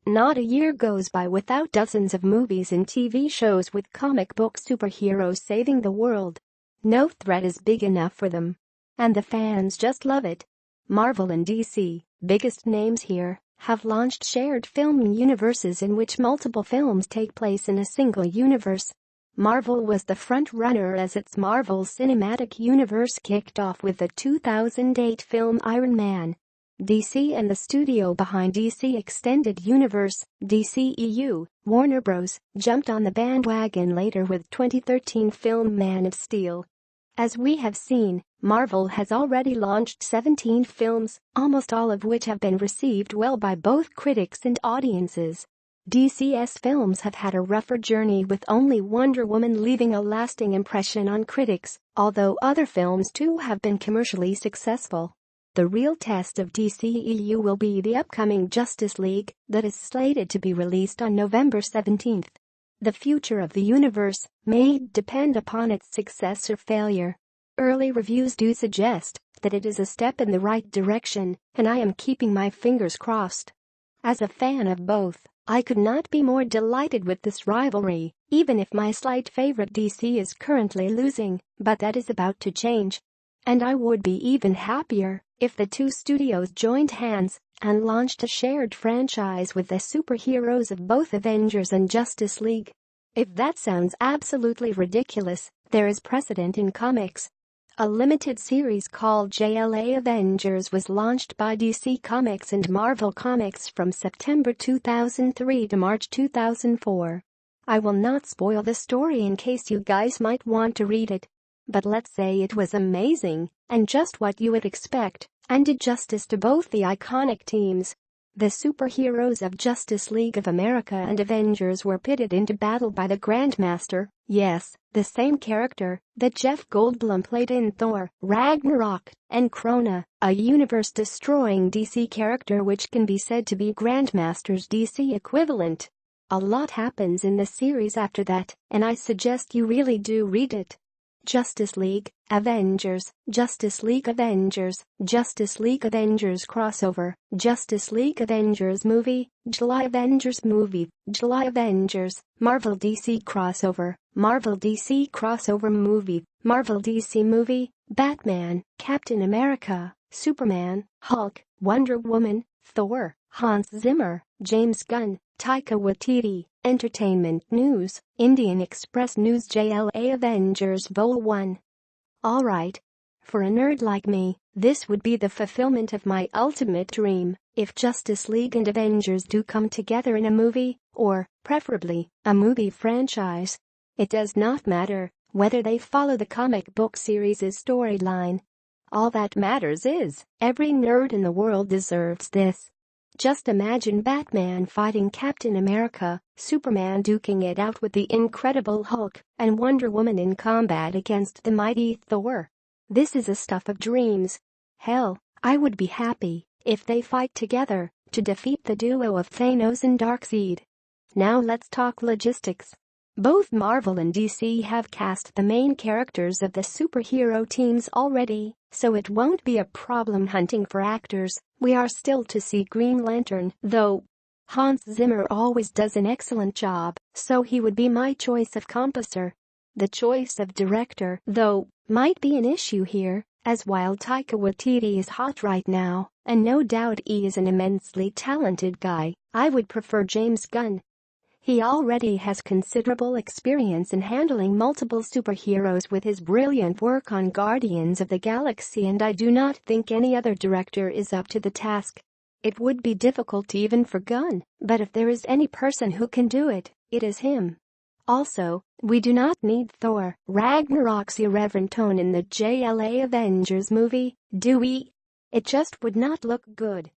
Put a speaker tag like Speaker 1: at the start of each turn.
Speaker 1: Not a year goes by without dozens of movies and TV shows with comic book superheroes saving the world. No threat is big enough for them. And the fans just love it. Marvel and DC, biggest names here, have launched shared film universes in which multiple films take place in a single universe. Marvel was the front-runner as its Marvel Cinematic Universe kicked off with the 2008 film Iron Man. DC and the studio behind DC Extended Universe, DCEU, Warner Bros., jumped on the bandwagon later with 2013 film Man of Steel. As we have seen, Marvel has already launched 17 films, almost all of which have been received well by both critics and audiences. DC's films have had a rougher journey with only Wonder Woman leaving a lasting impression on critics, although other films too have been commercially successful. The real test of DCEU will be the upcoming Justice League that is slated to be released on November 17. The future of the universe may depend upon its success or failure. Early reviews do suggest that it is a step in the right direction, and I am keeping my fingers crossed. As a fan of both, I could not be more delighted with this rivalry, even if my slight favorite DC is currently losing, but that is about to change. And I would be even happier if the two studios joined hands and launched a shared franchise with the superheroes of both Avengers and Justice League. If that sounds absolutely ridiculous, there is precedent in comics. A limited series called JLA Avengers was launched by DC Comics and Marvel Comics from September 2003 to March 2004. I will not spoil the story in case you guys might want to read it. But let's say it was amazing and just what you would expect, and did justice to both the iconic teams. The superheroes of Justice League of America and Avengers were pitted into battle by the Grandmaster, yes, the same character that Jeff Goldblum played in Thor, Ragnarok, and Krona, a universe-destroying DC character which can be said to be Grandmaster's DC equivalent. A lot happens in the series after that, and I suggest you really do read it. Justice League, Avengers, Justice League-Avengers, Justice League-Avengers crossover, Justice League-Avengers movie, July Avengers movie, July Avengers, Marvel DC crossover, Marvel DC crossover movie, Marvel DC movie, Batman, Captain America, Superman, Hulk, Wonder Woman, Thor, Hans Zimmer, James Gunn, Taika Waititi. Entertainment News, Indian Express News JLA Avengers Vol 1. Alright. For a nerd like me, this would be the fulfillment of my ultimate dream, if Justice League and Avengers do come together in a movie, or, preferably, a movie franchise. It does not matter whether they follow the comic book series' storyline. All that matters is, every nerd in the world deserves this. Just imagine Batman fighting Captain America, Superman duking it out with the Incredible Hulk, and Wonder Woman in combat against the mighty Thor. This is a stuff of dreams. Hell, I would be happy if they fight together to defeat the duo of Thanos and Darkseid. Now let's talk logistics. Both Marvel and DC have cast the main characters of the superhero teams already, so it won't be a problem hunting for actors. We are still to see Green Lantern, though. Hans Zimmer always does an excellent job, so he would be my choice of composer. The choice of director, though, might be an issue here, as while Taika Waititi is hot right now, and no doubt he is an immensely talented guy, I would prefer James Gunn. He already has considerable experience in handling multiple superheroes with his brilliant work on Guardians of the Galaxy, and I do not think any other director is up to the task. It would be difficult even for Gunn, but if there is any person who can do it, it is him. Also, we do not need Thor Ragnarok's irreverent tone in the JLA Avengers movie, do we? It just would not look good.